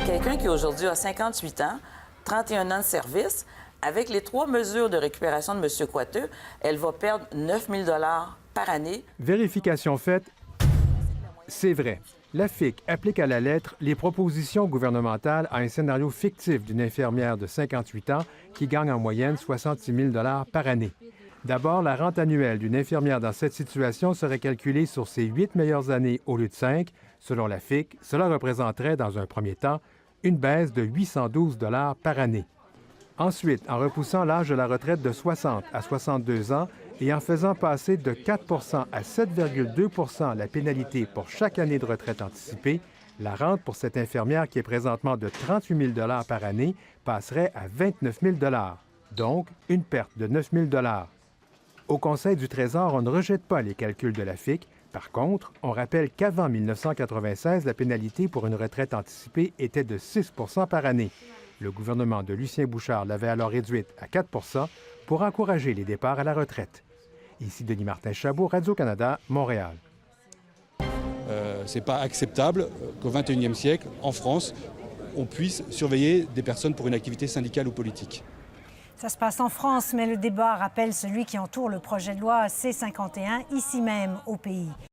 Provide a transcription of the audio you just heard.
Quelqu'un qui aujourd'hui a 58 ans, 31 ans de service, avec les 3 mesures de récupération de M. Coiteux, elle va perdre 9 000 par année. Vérification faite, c'est vrai. La FIC applique à la lettre les propositions gouvernementales à un scénario fictif d'une infirmière de 58 ans qui gagne en moyenne 66 000 par année. D'abord, la rente annuelle d'une infirmière dans cette situation serait calculée sur ses 8 meilleures années au lieu de 5. Selon la FIC, cela représenterait, dans un premier temps, une baisse de 812 par année. Ensuite, en repoussant l'âge de la retraite de 60 à 62 ans et en faisant passer de 4 à 7,2 la pénalité pour chaque année de retraite anticipée, la rente pour cette infirmière qui est présentement de 38 000 par année passerait à 29 000 donc une perte de 9 000 Au Conseil du Trésor, on ne rejette pas les calculs de la FIC. Par contre, on rappelle qu'avant 1996, la pénalité pour une retraite anticipée était de 6 par année. Le gouvernement de Lucien Bouchard l'avait alors réduite à 4 pour encourager les départs à la retraite. Ici Denis Martin-Chabot, Radio-Canada, Montréal. C'est pas acceptable qu'au XXIe siècle, en France, on puisse surveiller des personnes pour une activité syndicale ou politique. Ça se passe en France, mais le débat rappelle celui qui entoure le projet de loi C-51, ici même au pays.